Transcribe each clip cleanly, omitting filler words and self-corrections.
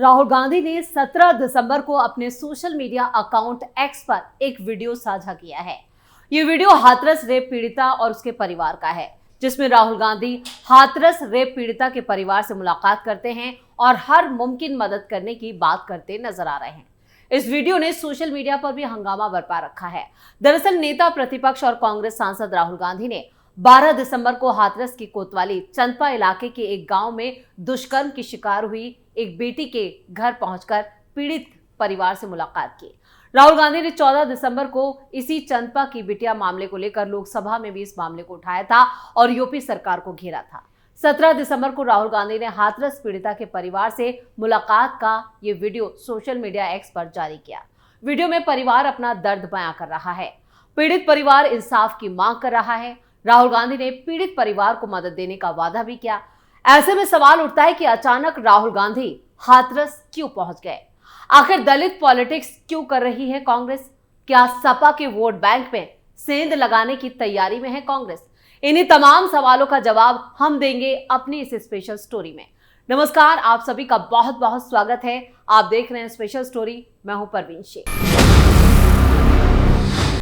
राहुल गांधी ने 17 दिसंबर को अपने सोशल मीडिया अकाउंट एक्स पर एक वीडियो साझा किया है। ये वीडियो हाथरस रेप पीड़िता और उसके परिवार का है, जिसमें राहुल गांधी हाथरस रेप पीड़िता के परिवार से मुलाकात करते हैं और हर मुमकिन मदद करने की बात करते नजर आ रहे हैं। इस वीडियो ने सोशल मीडिया पर भी हंगामा बरपा रखा है। दरअसल नेता प्रतिपक्ष और कांग्रेस सांसद राहुल गांधी ने 12 दिसंबर को हाथरस की कोतवाली चंदपा इलाके के एक गांव में दुष्कर्म की शिकार हुई एक बेटी के घर पहुंचकर पीड़ित परिवार से मुलाकात की। राहुल गांधी ने 14 दिसंबर को इसी चंदपा की बिटिया मामले को लेकर लोकसभा में भी इस मामले को उठाया था और यूपी सरकार को घेरा था। 17 दिसंबर को राहुल गांधी ने हाथरस पीड़िता के परिवार से मुलाकात का ये वीडियो सोशल मीडिया एक्स पर जारी किया। वीडियो में परिवार अपना दर्द बयां कर रहा है। पीड़ित परिवार इंसाफ की मांग कर रहा है। राहुल गांधी ने पीड़ित परिवार को मदद देने का वादा भी किया। ऐसे में सवाल उठता है कि अचानक राहुल गांधी हाथरस क्यों पहुंच गए? आखिर दलित पॉलिटिक्स क्यों कर रही है कांग्रेस? क्या सपा के वोट बैंक में सेंध लगाने की तैयारी में है कांग्रेस? इन्हीं तमाम सवालों का जवाब हम देंगे अपनी इस स्पेशल स्टोरी में। नमस्कार, आप सभी का बहुत बहुत स्वागत है। आप देख रहे हैं स्पेशल स्टोरी। मैं हूं परवीन शेख।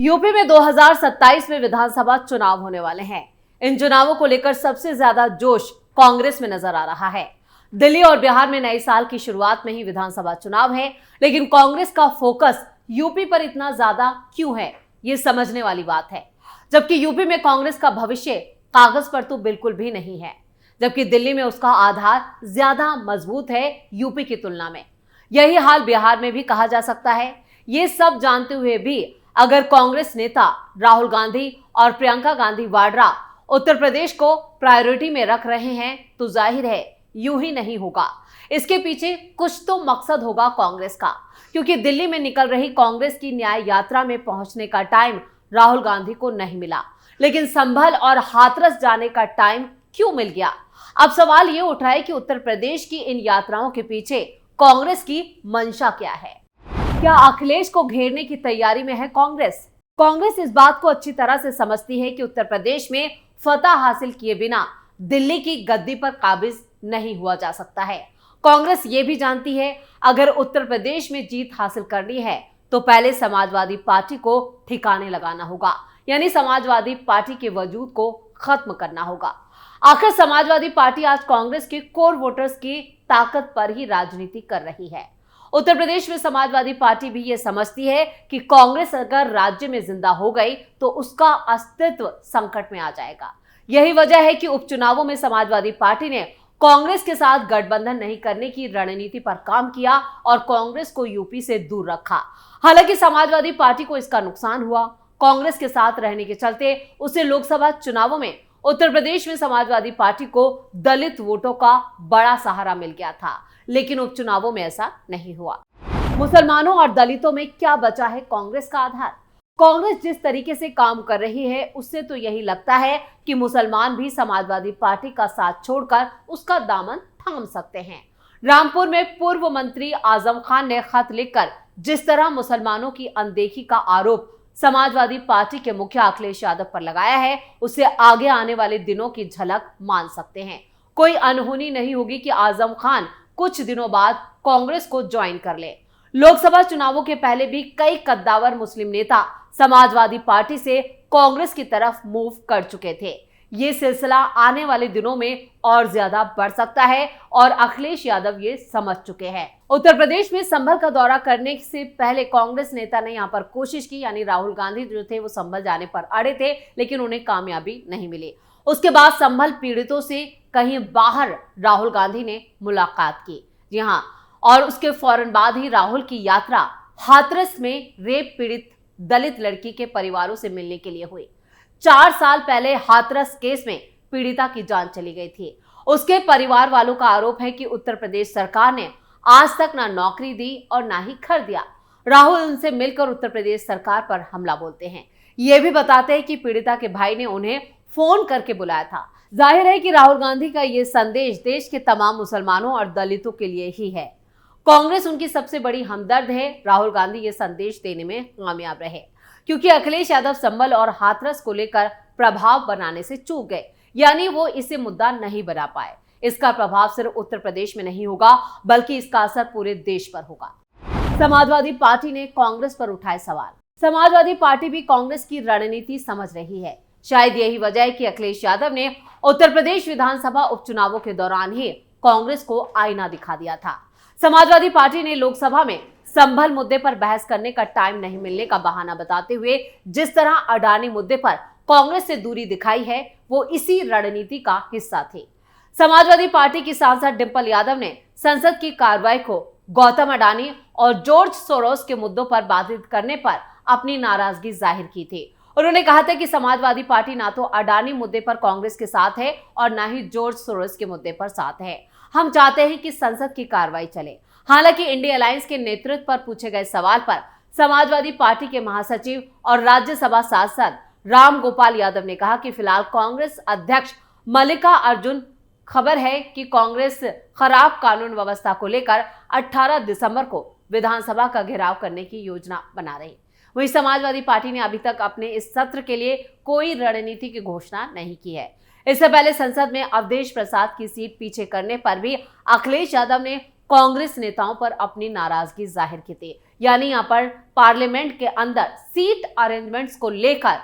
यूपी में 2027 में विधानसभा चुनाव होने वाले हैं। इन चुनावों को लेकर सबसे ज्यादा जोश कांग्रेस में नजर आ रहा है। दिल्ली और बिहार में नए साल की शुरुआत में ही विधानसभा चुनाव है, लेकिन कांग्रेस का फोकस यूपी पर इतना ज्यादा क्यों है, ये समझने वाली बात है। जबकि यूपी में कांग्रेस का भविष्य कागज पर तो बिल्कुल भी नहीं है, जबकि दिल्ली में उसका आधार ज्यादा मजबूत है यूपी की तुलना में। यही हाल बिहार में भी कहा जा सकता है। ये सब जानते हुए भी अगर कांग्रेस नेता राहुल गांधी और प्रियंका गांधी वाड्रा उत्तर प्रदेश को प्रायोरिटी में रख रहे हैं, तो जाहिर है यूं ही नहीं होगा। इसके पीछे कुछ तो मकसद होगा कांग्रेस का, क्योंकि दिल्ली में निकल रही कांग्रेस की न्याय यात्रा में पहुंचने का टाइम राहुल गांधी को नहीं मिला, लेकिन संभल और हाथरस जाने का टाइम क्यों मिल गया? अब सवाल ये उठ रहा है कि उत्तर प्रदेश की इन यात्राओं के पीछे कांग्रेस की मंशा क्या है? क्या अखिलेश को घेरने की तैयारी में है कांग्रेस? कांग्रेस इस बात को अच्छी तरह से समझती है कि उत्तर प्रदेश में फतह हासिल किए बिना दिल्ली की गद्दी पर काबिज नहीं हुआ जा सकता है। कांग्रेस ये भी जानती है अगर उत्तर प्रदेश में जीत हासिल करनी है तो पहले समाजवादी पार्टी को ठिकाने लगाना होगा, यानी समाजवादी पार्टी के वजूद को खत्म करना होगा। आखिर समाजवादी पार्टी आज कांग्रेस के कोर वोटर्स की ताकत पर ही राजनीति कर रही है। उत्तर प्रदेश में समाजवादी पार्टी भी ये समझती है कि कांग्रेस अगर राज्य में जिंदा हो गई तो उसका अस्तित्व संकट में आ जाएगा। यही वजह है कि उपचुनावों में समाजवादी पार्टी ने कांग्रेस के साथ गठबंधन नहीं करने की रणनीति पर काम किया और कांग्रेस को यूपी से दूर रखा। हालांकि समाजवादी पार्टी को इसका नुकसान हुआ। कांग्रेस के साथ रहने के चलते उसे लोकसभा चुनावों में उत्तर प्रदेश में समाजवादी पार्टी को दलित वोटों का बड़ा सहारा मिल गया था, लेकिन उपचुनावों में ऐसा नहीं हुआ। मुसलमानों और दलितों में क्या बचा है कांग्रेस का आधार? कांग्रेस जिस तरीके से काम कर रही है उससे तो यही लगता है कि मुसलमान भी समाजवादी पार्टी का साथ छोड़कर उसका दामन थाम सकते हैं। रामपुर में पूर्व मंत्री आजम खान ने खत लिखकर जिस तरह मुसलमानों की अनदेखी का आरोप समाजवादी पार्टी के मुखिया अखिलेश यादव पर लगाया है, उससे आगे आने वाले दिनों की झलक मान सकते हैं। कोई अनहोनी नहीं होगी कि आजम खान कुछ दिनों बाद कांग्रेस को ज्वाइन कर ले। लोकसभा चुनावों के पहले भी कई कद्दावर मुस्लिम नेता समाजवादी पार्टी से कांग्रेस की तरफ मूव कर चुके थे। ये सिलसिला आने वाले दिनों में और ज्यादा बढ़ सकता है और अखिलेश यादव ये समझ चुके हैं। उत्तर प्रदेश में संभल का दौरा करने से पहले कांग्रेस नेता ने यहाँ पर कोशिश की, यानी राहुल गांधी जो थे वो संभल जाने पर अड़े थे, लेकिन उन्हें कामयाबी नहीं मिली। उसके बाद संभल पीड़ितों से कहीं बाहर राहुल गांधी ने मुलाकात की। जी हाँ, और उसके फौरन बाद ही राहुल की यात्रा हाथरस में रेप पीड़ित दलित लड़की के परिवारों से मिलने के लिए हुई। 4 साल पहले हाथरस केस में पीड़िता की जान चली गई थी। उसके परिवार वालों का आरोप है कि उत्तर प्रदेश सरकार ने आज तक ना नौकरी दी और ना ही घर दिया। राहुल उनसे मिलकर उत्तर प्रदेश सरकार पर हमला बोलते हैं। ये भी बताते हैं कि पीड़िता के भाई ने उन्हें फोन करके बुलाया था। जाहिर है कि राहुल गांधी का ये संदेश देश के तमाम मुसलमानों और दलितों के लिए ही है। कांग्रेस उनकी सबसे बड़ी हमदर्द है। राहुल गांधी ये संदेश देने में कामयाब रहे, क्योंकि अखिलेश यादव संभल और हाथरस को लेकर प्रभाव बनाने से चूक गए, यानी वो इसे मुद्दा नहीं बना पाए। इसका प्रभाव सिर्फ उत्तर प्रदेश में नहीं होगा, बल्कि इसका असर पूरे देश पर होगा। समाजवादी पार्टी ने कांग्रेस पर उठाए सवाल। समाजवादी पार्टी भी कांग्रेस की रणनीति समझ रही है। शायद यही वजह है कि अखिलेश यादव ने उत्तर प्रदेश विधानसभा उपचुनावों के दौरान ही कांग्रेस को आईना दिखा दिया था। समाजवादी पार्टी ने लोकसभा में संभल मुद्दे पर बहस करने का टाइम नहीं मिलने का बहाना बताते हुए जिस तरह अडानी मुद्दे पर कांग्रेस से दूरी दिखाई है, वो इसी रणनीति का हिस्सा थी। समाजवादी पार्टी की सांसद डिंपल यादव ने संसद की कार्रवाई को गौतम अडानी और जॉर्ज सोरोस के मुद्दों पर बाधित करने पर अपनी नाराजगी जाहिर की थी। उन्होंने कहा था कि समाजवादी पार्टी ना तो अडानी मुद्दे पर कांग्रेस के साथ है और ना ही जॉर्ज सोरोस के मुद्दे पर साथ है। हम चाहते हैं कि संसद की कार्रवाई चले। हालांकि इंडिया अलायंस के नेतृत्व पर पूछे गए सवाल पर समाजवादी पार्टी के महासचिव और राज्यसभा सांसद राम गोपाल यादव ने कहा कि फिलहाल कांग्रेस अध्यक्ष मल्लिका अर्जुन खबर है कि कांग्रेस खराब कानून व्यवस्था को लेकर 18 दिसंबर को विधानसभा का घेराव करने की योजना बना रही। वहीं समाजवादी पार्टी ने अभी तक अपने इस सत्र के लिए कोई रणनीति की घोषणा नहीं की है। इससे पहले संसद में अवधेश प्रसाद की सीट पीछे करने पर भी अखिलेश यादव ने कांग्रेस नेताओं पर अपनी नाराजगी जाहिर की थी। यानी यहाँ पर पार्लियामेंट के अंदर सीट अरेंजमेंट्स को लेकर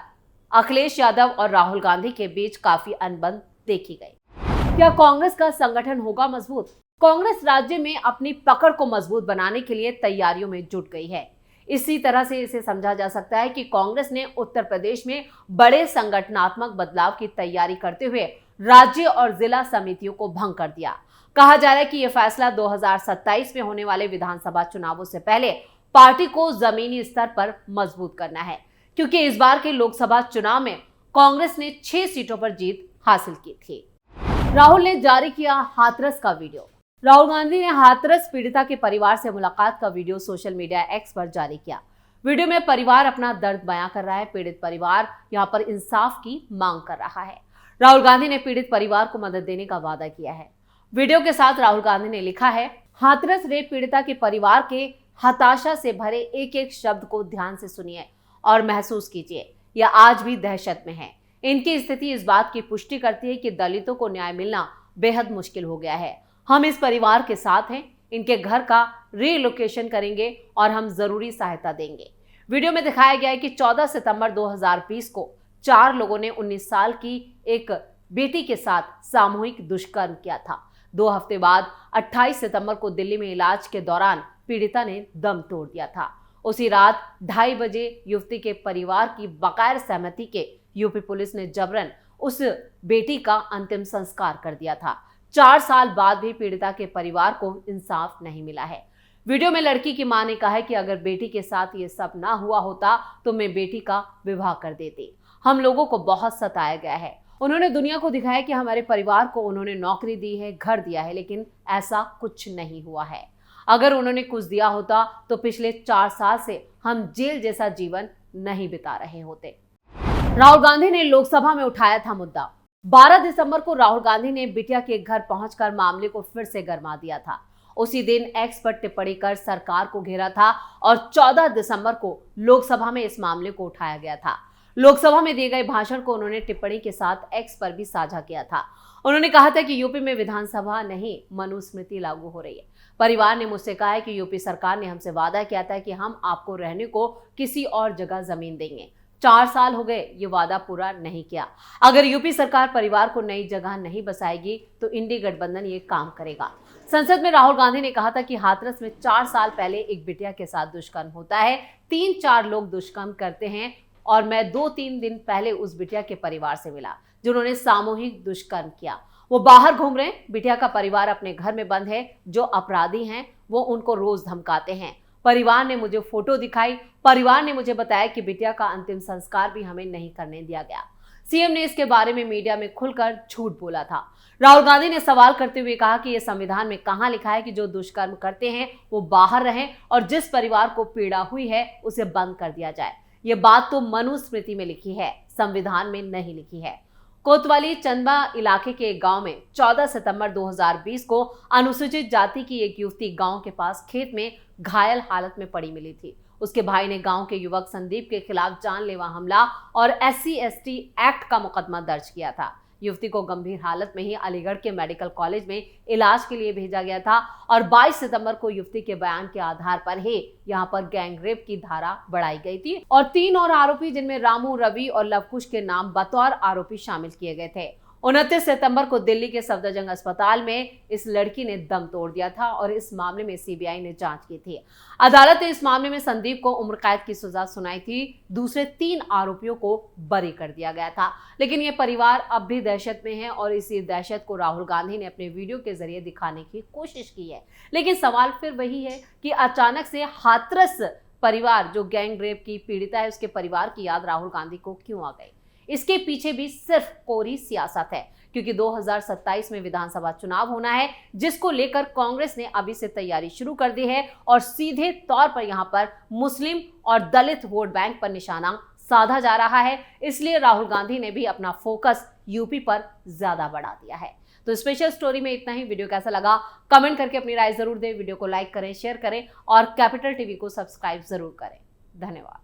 अखिलेश यादव और राहुल गांधी के बीच काफी अनबन देखी गई। क्या कांग्रेस का संगठन होगा मजबूत? कांग्रेस राज्य में अपनी पकड़ को मजबूत बनाने के लिए तैयारियों में जुट गई है। इसी तरह से इसे समझा जा सकता है कि कांग्रेस ने उत्तर प्रदेश में बड़े संगठनात्मक बदलाव की तैयारी करते हुए राज्य और जिला समितियों को भंग कर दिया। कहा जा रहा है कि यह फैसला 2027 में होने वाले विधानसभा चुनावों से पहले पार्टी को जमीनी स्तर पर मजबूत करना है, क्योंकि इस बार के लोकसभा चुनाव में कांग्रेस ने 6 सीटों पर जीत हासिल की थी। राहुल ने जारी किया हाथरस का वीडियो। राहुल गांधी ने हाथरस पीड़िता के परिवार से मुलाकात का वीडियो सोशल मीडिया एक्स पर जारी किया। वीडियो में परिवार अपना दर्द बयां कर रहा है। पीड़ित परिवार यहां पर इंसाफ की मांग कर रहा है। राहुल गांधी ने पीड़ित परिवार को मदद देने का वादा किया है। वीडियो के साथ राहुल गांधी ने लिखा है, हाथरस रेप पीड़िता के परिवार के हताशा से भरे एक एक शब्द को ध्यान से सुनिए और महसूस कीजिए। यह आज भी दहशत में है। इनकी स्थिति इस बात की पुष्टि करती है कि दलितों को न्याय मिलना बेहद मुश्किल हो गया है। हम इस परिवार के साथ हैं। इनके घर का रीलोकेशन करेंगे और हम जरूरी सहायता देंगे। वीडियो में दिखाया गया है कि 14 सितंबर 2020 को 4 लोगों ने 19 साल की एक बेटी के साथ सामूहिक दुष्कर्म किया था। 2 हफ्ते बाद 28 सितंबर को दिल्ली में इलाज के दौरान पीड़िता ने दम तोड़ दिया था। उसी रात 2:30 बजे युवती के परिवार की बगैर सहमति के यूपी पुलिस ने जबरन उस बेटी का अंतिम संस्कार कर दिया था। 4 साल बाद भी पीड़िता के परिवार को इंसाफ नहीं मिला है। वीडियो में लड़की की मां ने कहा है कि अगर बेटी के साथ ये सब ना हुआ होता तो मैं बेटी का विवाह कर देती। हम लोगों को बहुत सताया गया है। उन्होंने दुनिया को दिखाया कि हमारे परिवार को उन्होंने नौकरी दी है, घर दिया है, लेकिन ऐसा कुछ नहीं हुआ है। अगर उन्होंने कुछ दिया होता तो पिछले 4 साल से हम जेल जैसा जीवन नहीं बिता रहे होते। राहुल गांधी ने लोकसभा में उठाया था मुद्दा। 12 दिसंबर को राहुल गांधी ने बिटिया के घर पहुंचकर मामले को फिर से गरमा दिया था। उसी दिन एक्स पर टिप्पणी कर सरकार को घेरा था और 14 दिसंबर को लोकसभा में इस मामले को उठाया गया था। लोकसभा में दिए गए भाषण को उन्होंने टिप्पणी के साथ एक्स पर भी साझा किया था। उन्होंने कहा था कि यूपी में विधानसभा नहीं मनुस्मृति लागू हो रही है। परिवार ने मुझसे कहा है कि यूपी सरकार ने हमसे वादा किया था कि हम आपको रहने को किसी और जगह जमीन देंगे। 4 साल हो गए, ये वादा पूरा नहीं किया। अगर यूपी सरकार परिवार को नई जगह नहीं बसाएगी तो इंडी गठबंधन ये काम करेगा। संसद में राहुल गांधी ने कहा था कि हाथरस में 4 साल पहले एक बिटिया के साथ दुष्कर्म होता है। 3-4 लोग दुष्कर्म करते हैं और मैं 2-3 दिन पहले उस बिटिया के परिवार से मिला जिन्होंने सामूहिक दुष्कर्म किया। वो बाहर घूम रहे हैं। बिटिया का परिवार अपने घर में बंद है। जो अपराधी हैं वो उनको रोज धमकाते हैं। परिवार ने मुझे फोटो दिखाई। परिवार ने मुझे बताया कि बिटिया का अंतिम संस्कार भी हमें नहीं करने दिया गया। सीएम ने इसके बारे में मीडिया में खुलकर झूठ बोला था। राहुल गांधी ने सवाल करते हुए कहा कि यह संविधान में कहां लिखा है कि जो दुष्कर्म करते हैं वो बाहर रहें और जिस परिवार को पीड़ा हुई है उसे बंद कर दिया जाए। ये बात तो मनुस्मृति में लिखी है, संविधान में नहीं लिखी है। कोतवाली चंबा इलाके के एक गांव में 14 सितंबर 2020 को अनुसूचित जाति की एक युवती गांव के पास खेत में घायल हालत में पड़ी मिली थी। उसके भाई ने गांव के युवक संदीप के खिलाफ जानलेवा हमला और SC/ST एक्ट का मुकदमा दर्ज किया था। युवती को गंभीर हालत में ही अलीगढ़ के मेडिकल कॉलेज में इलाज के लिए भेजा गया था और 22 सितंबर को युवती के बयान के आधार पर ही यहां पर गैंगरेप की धारा बढ़ाई गई थी और 3 और आरोपी जिनमें रामू, रवि और लवकुश के नाम बतौर आरोपी शामिल किए गए थे। 29 सितंबर को दिल्ली के सफदरजंग अस्पताल में इस लड़की ने दम तोड़ दिया था और इस मामले में सीबीआई ने जांच की थी। अदालत ने इस मामले में संदीप को उम्र कैद की सजा सुनाई थी। दूसरे 3 आरोपियों को बरी कर दिया गया था, लेकिन ये परिवार अब भी दहशत में है और इसी दहशत को राहुल गांधी ने अपने वीडियो के जरिए दिखाने की कोशिश की है। लेकिन सवाल फिर वही है कि अचानक से हाथरस परिवार जो गैंग रेप की पीड़िता है उसके परिवार की याद राहुल गांधी को क्यों आ गई? इसके पीछे भी सिर्फ कोरी सियासत है, क्योंकि 2027 में विधानसभा चुनाव होना है, जिसको लेकर कांग्रेस ने अभी से तैयारी शुरू कर दी है और सीधे तौर पर यहां पर मुस्लिम और दलित वोट बैंक पर निशाना साधा जा रहा है। इसलिए राहुल गांधी ने भी अपना फोकस यूपी पर ज्यादा बढ़ा दिया है। तो स्पेशल स्टोरी में इतना ही। वीडियो कैसा लगा कमेंट करके अपनी राय जरूर दें। वीडियो को लाइक करें, शेयर करें और कैपिटल टीवी को सब्सक्राइब जरूर करें। धन्यवाद।